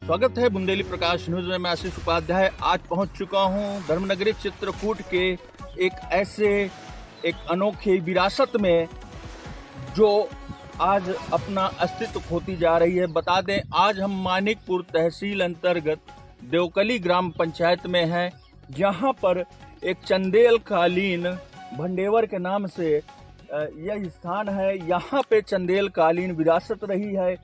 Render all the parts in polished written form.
स्वागत है बुंदेली प्रकाश न्यूज में। मैं आशीष उपाध्याय आज पहुंच चुका हूं धर्मनगरी चित्रकूट के एक अनोखी विरासत में जो आज अपना अस्तित्व खोती जा रही है। बता दें, आज हम मानिकपुर तहसील अंतर्गत देवकली ग्राम पंचायत में हैं, जहां पर एक चंदेल कालीन भंडेवर के नाम से यह स्थान है। यहाँ पे चंदेल कालीन विरासत रही है,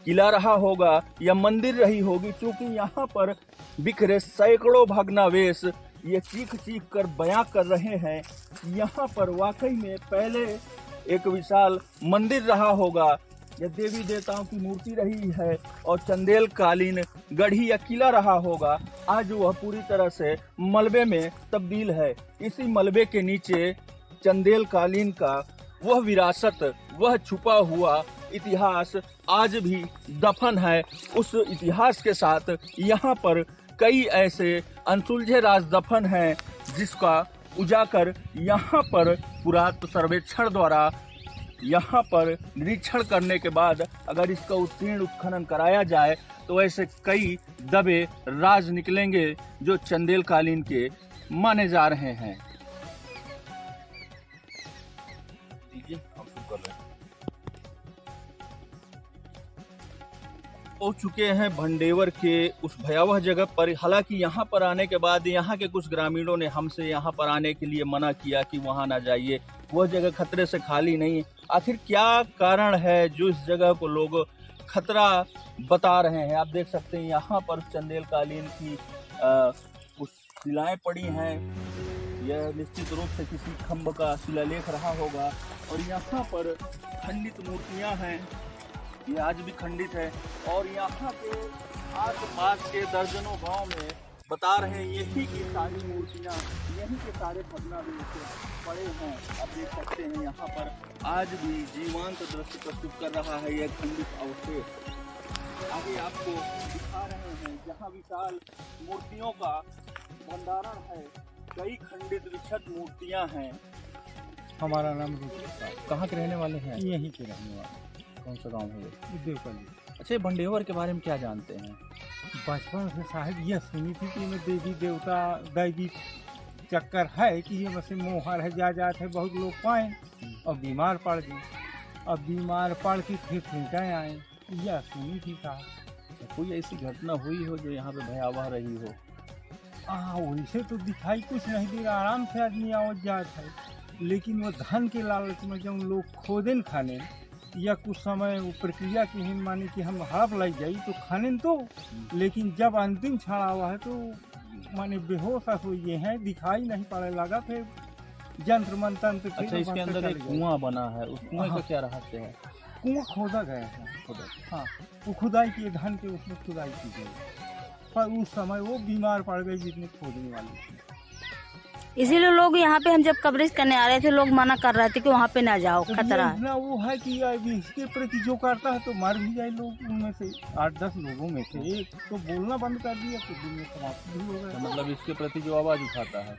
किला रहा होगा या मंदिर रही होगी, क्योंकि यहाँ पर बिखरे सैकड़ों भग्नावशेष ये चीख चीख कर बयां कर रहे हैं। यहाँ पर वाकई में पहले एक विशाल मंदिर रहा होगा या देवी देवताओं की मूर्ति रही है और चंदेल कालीन गढ़ी या किला रहा होगा। आज वह पूरी तरह से मलबे में तब्दील है। इसी मलबे के नीचे चंदेल कालीन का वह विरासत, वह छुपा हुआ इतिहास आज भी दफन है। उस इतिहास के साथ यहाँ पर कई ऐसे अनसुलझे राज दफन हैं, जिसका उजागर यहाँ पर पुरातत्व सर्वेक्षण द्वारा यहाँ पर निरीक्षण करने के बाद अगर इसका उत्कीर्ण उत्खनन कराया जाए तो ऐसे कई दबे राज निकलेंगे जो चंदेल कालीन के माने जा रहे हैं। पहुंच चुके हैं भंडेवर के उस भयावह जगह पर। हालांकि यहाँ पर आने के बाद यहाँ के कुछ ग्रामीणों ने हमसे यहाँ पर आने के लिए मना किया कि वहाँ ना जाइए, वह जगह खतरे से खाली नहीं। आखिर क्या कारण है जो इस जगह को लोग खतरा बता रहे हैं? आप देख सकते हैं यहाँ पर चंदेल कालीन की कुछ शिलाएं पड़ी हैं। यह निश्चित रूप से किसी खंभ का शिलालेख रहा होगा। और यहाँ पर खंडित मूर्तियाँ हैं, ये आज भी खंडित है। और यहाँ के आस-पास के दर्जनों गांव में बता रहे हैं यही की सारी मूर्तियाँ, यही के सारे भग्नावशेष पड़े हैं। आप देख सकते हैं यहाँ पर आज भी जीवंत दृश्य प्रस्तुत कर रहा है यह खंडित अवशेष। आगे आपको दिखा रहे हैं जहाँ विशाल मूर्तियों का भंडारण है, कई खंडित विक्षत मूर्तियाँ हैं। हमारा नाम रूप। कहाँ के रहने वाले हैं? यहीं के रहने वाले। कौन सा गाँव है? देवकली। अच्छा, भंडेवर के बारे में क्या जानते हैं? बचपन से साहब यह सुनी थी कि में देवी देवता दैवी चक्कर है कि ये वैसे मोहर है, जात है, बहुत लोग पाए और बीमार पड़ गए। अब बीमार पड़ के फिर छूटे आए, यह सुनी थी साहब। कोई ऐसी घटना हुई हो जो यहाँ पे भयावह रही हो? वैसे तो दिखाई कुछ नहीं दे रहा, आराम से आदमी आवत जात है, लेकिन वो धन के लालच में जब लोग खोदन खाने या कुछ समय वो प्रक्रिया की ही माने कि हम हड़प लग जाई तो खाने तो, लेकिन जब अंतिम क्षण हुआ है तो माने बेहोश हुए हैं, दिखाई नहीं पड़े लगा। फिर जंत्र मंत्र। अच्छा, इसके अंदर एक कुआं बना है, उस कुएं का क्या रहस्य है? कुआं खोदा गया है। हाँ, वो खुदाई की धन के उसमें खुदाई की गई, पर उस समय वो बीमार पड़ गई जितने खोदने वाली थी। इसीलिए लोग यहाँ पे हम जब कवरेज करने आ रहे थे लोग मना कर रहे थे कि वहाँ पे ना जाओ, खतरा है। वो है कि इसके प्रति जो करता है तो मार भी जाए लोग। उनमें से 8-10 लोगों में से एक तो बोलना बंद कर दिया, कुछ दिन में समाप्त भी हो गया। मतलब इसके प्रति जो आवाज उठाता है,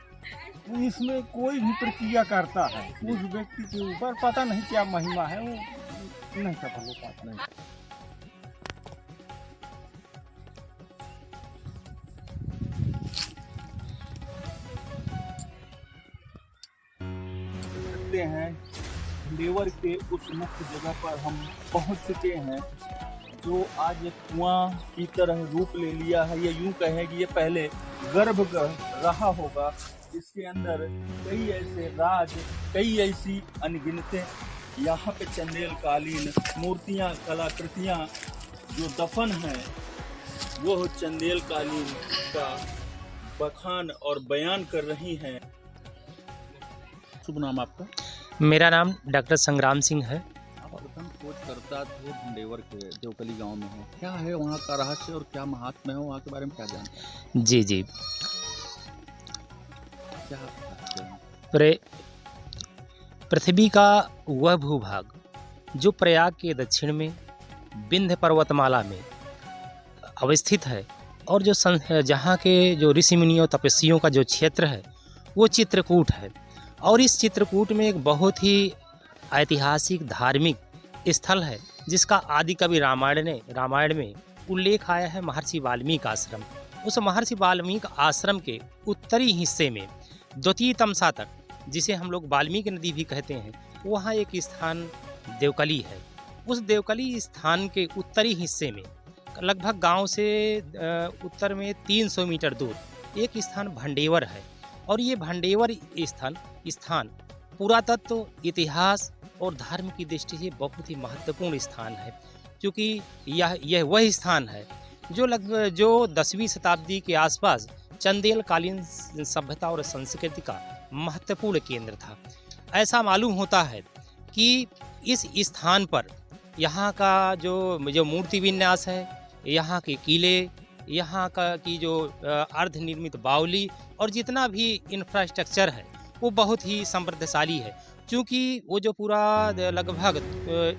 इसमें कोई भी प्रक्रिया करता है उस व्यक्ति के ऊपर पता नहीं क्या महिमा है, वो नहीं सफल हो पाता। नहीं हैं भंडेवर के उस मुख्य जगह पर हम पहुंच चुके हैं, जो आज एक कुआं की तरह रूप ले लिया है। ये यूं कहें कि ये पहले गर्भगृह रहा होगा, जिसके अंदर कई ऐसे राज, कई ऐसी अनगिनते यहाँ पे चंदेल कालीन मूर्तियाँ, कलाकृतियाँ जो दफन हैं, वो चंदेल कालीन का बखान और बयान कर रही हैं। शुभ नाम आपका? मेरा नाम डॉक्टर संग्राम सिंह है। आप प्रथम खोजकर्ता थे भंडेवर के देवकली गांव में हैं। क्या है वहाँ का रहस्य और क्या महात्म्य है, वहाँ के बारे में क्या जानते हैं? जी जी, क्या पृथ्वी का वह भूभाग जो प्रयाग के दक्षिण में विंध्य पर्वतमाला में अवस्थित है और जो जहाँ के जो ऋषि मुनियों तपस्वियों का जो क्षेत्र है वो चित्रकूट है। और इस चित्रकूट में एक बहुत ही ऐतिहासिक धार्मिक स्थल है जिसका आदि कवि रामायण में उल्लेख आया है महर्षि वाल्मीकि आश्रम। उस महर्षि वाल्मीकि आश्रम के उत्तरी हिस्से में द्वितीय तमसा तट, जिसे हम लोग वाल्मीकि नदी भी कहते हैं, वहाँ एक स्थान देवकली है। उस देवकली स्थान के उत्तरी हिस्से में लगभग गांव से उत्तर में 300 मीटर दूर एक स्थान भंडेवर है। और ये भंडेवर स्थान पुरातत्व, इतिहास और धर्म की दृष्टि से बहुत ही महत्वपूर्ण स्थान है, क्योंकि यह वह स्थान है जो 10वीं शताब्दी के आसपास चंदेलकालीन सभ्यता और संस्कृति का महत्वपूर्ण केंद्र था। ऐसा मालूम होता है कि इस स्थान पर यहाँ का जो मूर्ति विन्यास है, यहाँ के किले, यहाँ की जो अर्धनिर्मित बावली और जितना भी इंफ्रास्ट्रक्चर है वो बहुत ही समृद्धशाली है। क्योंकि वो जो पूरा लगभग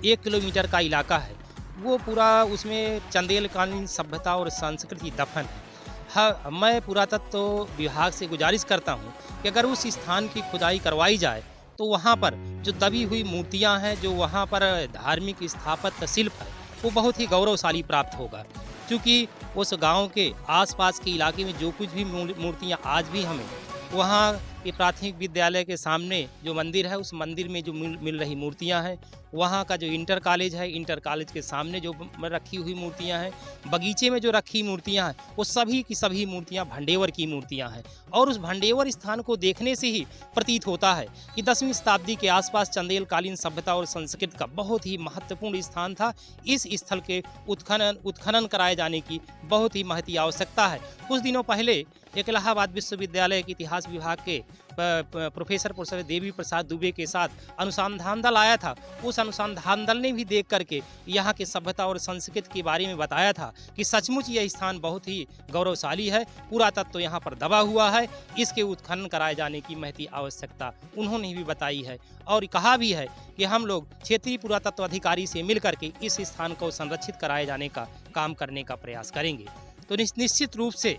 1 किलोमीटर का इलाका है वो पूरा उसमें चंदेलकालीन सभ्यता और संस्कृति दफन है। हाँ, मैं पुरातत्व विभाग से गुजारिश करता हूँ कि अगर उस स्थान की खुदाई करवाई जाए तो वहाँ पर जो दबी हुई मूर्तियाँ हैं, जो वहाँ पर धार्मिक स्थापत्य शिल्प है, वो बहुत ही गौरवशाली प्राप्त होगा। क्योंकि उस गांव के आसपास के इलाके में जो कुछ भी मूर्तियाँ आज भी हमें वहाँ के प्राथमिक विद्यालय के सामने जो मंदिर है, उस मंदिर में जो मिल रही मूर्तियाँ हैं, वहाँ का जो इंटर कॉलेज है, इंटर कॉलेज के सामने जो रखी हुई मूर्तियाँ हैं, बगीचे में जो रखी मूर्तियाँ हैं, वो सभी की सभी मूर्तियाँ भंडेवर की मूर्तियाँ हैं। और उस भंडेवर स्थान को देखने से ही प्रतीत होता है कि 10वीं शताब्दी के आसपास चंदेलकालीन सभ्यता और संस्कृति का बहुत ही महत्वपूर्ण स्थान था। इस स्थल के उत्खनन कराए जाने की बहुत ही महती आवश्यकता है। कुछ दिनों पहले एक इलाहाबाद विश्वविद्यालय के इतिहास विभाग के प्रोफेसर देवी प्रसाद दुबे के साथ अनुसंधान दल आया था। उस अनुसंधान दल ने भी देख करके यहाँ के सभ्यता और संस्कृति के बारे में बताया था कि सचमुच यह स्थान बहुत ही गौरवशाली है, पुरातत्व यहाँ पर दबा हुआ है, इसके उत्खनन कराए जाने की महती आवश्यकता उन्होंने भी बताई है। और कहा भी है कि हम लोग क्षेत्रीय पुरातत्व अधिकारी से मिल करके इस स्थान को संरक्षित कराए जाने का काम करने का प्रयास करेंगे। तो निश्चित रूप से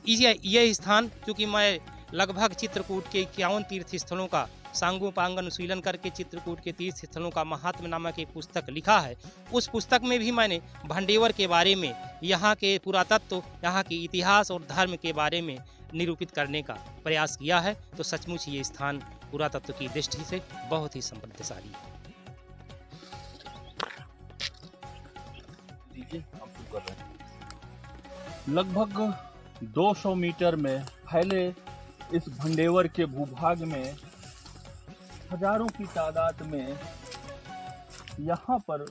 यह स्थान, चूँकि मैं लगभग चित्रकूट के 51 तीर्थ स्थलों का सांगोपांग अनुशीलन करके चित्रकूट के तीर्थ स्थलों का महात्म्य नामक एक पुस्तक लिखा है, उस पुस्तक में भी मैंने भंडेवर के बारे में, यहाँ के पुरातत्व, यहाँ के इतिहास और धर्म के बारे में निरूपित करने का प्रयास किया है। तो सचमुच ये स्थान पुरातत्व की दृष्टि से बहुत ही समृद्धशाली है। लगभग 200 मीटर में फैले इस भंडेवर के भूभाग में हजारों की तादाद में यहाँ पर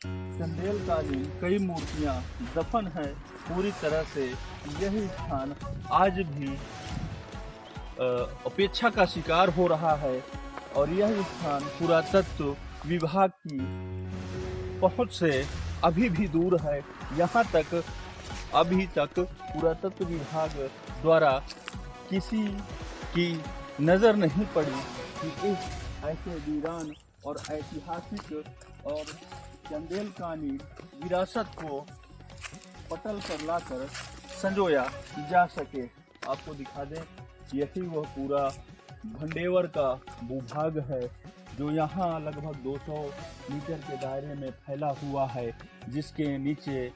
चंदेलकालीन कई मूर्तियाँ दफन हैं। पूरी तरह से यही स्थान आज भी उपेक्षा का शिकार हो रहा है और यह स्थान पुरातत्व विभाग की पहुँच से अभी भी दूर है। यहाँ तक अभी तक पुरातत्व विभाग द्वारा किसी की नज़र नहीं पड़ी कि इस ऐसे वीरान और ऐतिहासिक और चंदेलकालीन विरासत को पटल पर लाकर संजोया जा सके। आपको दिखा दें, यही वह पूरा भंडेवर का भूभाग है जो यहाँ लगभग 200 मीटर के दायरे में फैला हुआ है, जिसके नीचे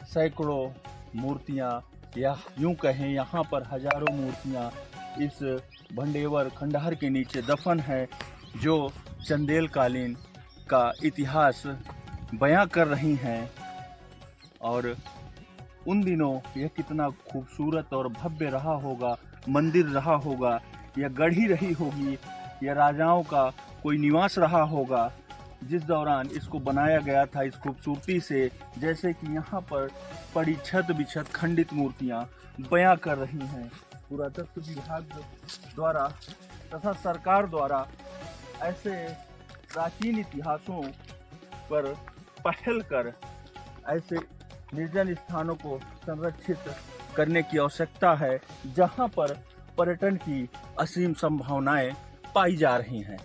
सैकड़ों मूर्तियाँ या यूं कहें यहाँ पर हजारों मूर्तियाँ इस भंडेवर खंडहर के नीचे दफन है, जो चंदेलकालीन का इतिहास बयां कर रही हैं। और उन दिनों यह कितना खूबसूरत और भव्य रहा होगा, मंदिर रहा होगा, या गढ़ी रही होगी, या राजाओं का कोई निवास रहा होगा, जिस दौरान इसको बनाया गया था इस खूबसूरती से। जैसे कि यहाँ पर पड़ी छत बिछत खंडित मूर्तियाँ बयां कर रही हैं। पुरातत्व विभाग द्वारा तथा सरकार द्वारा ऐसे प्राचीन इतिहासों पर पहल कर ऐसे निर्जन स्थानों को संरक्षित करने की आवश्यकता है, जहाँ पर पर्यटन की असीम संभावनाएं पाई जा रही हैं।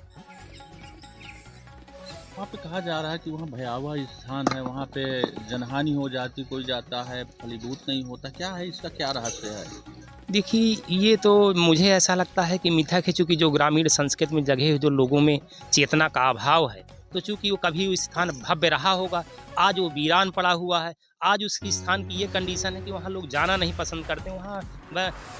वहाँ पे कहा जा रहा है कि वहाँ भयावह स्थान है, वहाँ पे जनहानि हो जाती, कोई जाता है फलीभूत नहीं होता। क्या है इसका, क्या रहस्य है? देखिए, ये तो मुझे ऐसा लगता है कि मिथक है, चूँकि जो ग्रामीण संस्कृति में जगह जो लोगों में चेतना का अभाव है तो चूंकि वो कभी वो स्थान भव्य रहा होगा, आज वो वीरान पड़ा हुआ है। आज उसकी स्थान की ये कंडीशन है कि वहाँ लोग जाना नहीं पसंद करते, वहाँ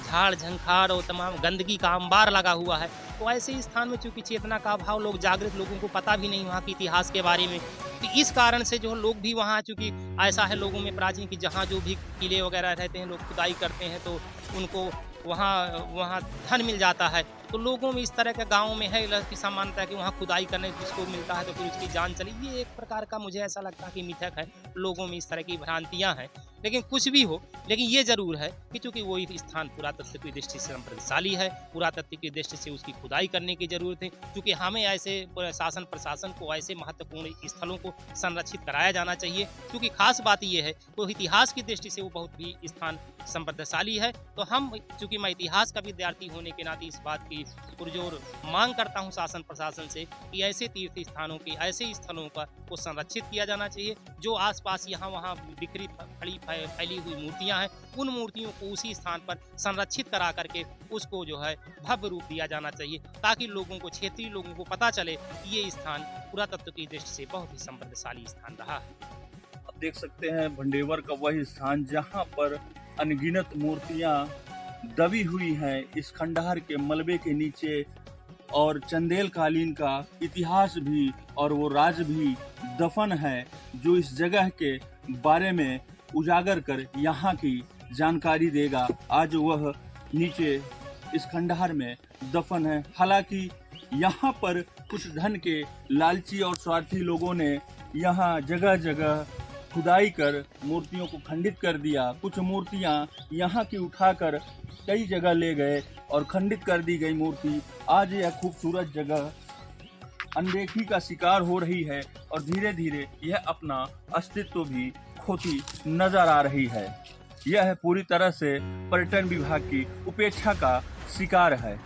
झाड़ झंखाड़ और तमाम गंदगी का अंबार लगा हुआ है। तो ऐसे स्थान में चूंकि चेतना का अभाव, लोग जागृत लोगों को पता भी नहीं वहाँ के इतिहास के बारे में, तो इस कारण से जो लोग भी वहाँ, चूंकि ऐसा है लोगों में प्राचीन कि जहाँ जो भी किले वगैरह रहते हैं, लोग खुदाई करते हैं तो उनको वहाँ धन मिल जाता है। तो लोगों में इस तरह के गाँव में है कि सामान्यता कि वहाँ खुदाई करने जिसको मिलता है तो फिर उसकी जान चली। ये एक प्रकार का मुझे ऐसा लगता है कि मिथक है, लोगों में इस तरह की भ्रांतियाँ हैं। लेकिन कुछ भी हो, लेकिन ये जरूर है कि चूंकि वो स्थान पुरातत्व की दृष्टि से समृद्धशाली है, पुरातत्व की दृष्टि से उसकी खुदाई करने की जरूरत है। क्योंकि हमें ऐसे शासन प्रशासन को ऐसे महत्वपूर्ण स्थलों को संरक्षित कराया जाना चाहिए। क्योंकि खास बात ये है तो इतिहास की दृष्टि से वो बहुत भी स्थान समृद्धशाली है। तो हम, चूंकि मैं इतिहास का विद्यार्थी होने के नाते, इस बात की पुरजोर मांग करता हूँ शासन प्रशासन से कि ऐसे तीर्थ स्थानों की, ऐसे स्थलों का को संरक्षित किया जाना चाहिए। जो आसपास यहाँ वहाँ बिखरी फैली हुई मूर्तियाँ हैं, उन मूर्तियों को उसी स्थान पर संरक्षित करा करके उसको जो है भव्य रूप दिया जाना चाहिए, ताकि लोगों को, क्षेत्रीय लोगों को पता चले कि ये स्थान पुरातत्व की दृष्टि से बहुत ही समृद्धशाली स्थान रहा है। आप देख सकते हैं भंडेवर का वही स्थान जहां पर अनगिनत मूर्तियां दबी हुई हैं इस खंडहर के मलबे के नीचे, और चंदेल कालीन का इतिहास भी और वो राज भी दफन है, जो इस जगह के बारे में उजागर कर यहाँ की जानकारी देगा। आज वह नीचे इस खंडहर में दफन है। हालांकि यहाँ पर कुछ धन के लालची और स्वार्थी लोगों ने यहाँ जगह जगह खुदाई कर मूर्तियों को खंडित कर दिया। कुछ मूर्तियाँ यहाँ की उठाकर कई जगह ले गए और खंडित कर दी गई मूर्ति आज यह खूबसूरत जगह अनदेखी का शिकार हो रही है और धीरे धीरे यह अपना अस्तित्व भी खोती नजर आ रही है। यह पूरी तरह से पर्यटन विभाग की उपेक्षा का शिकार है।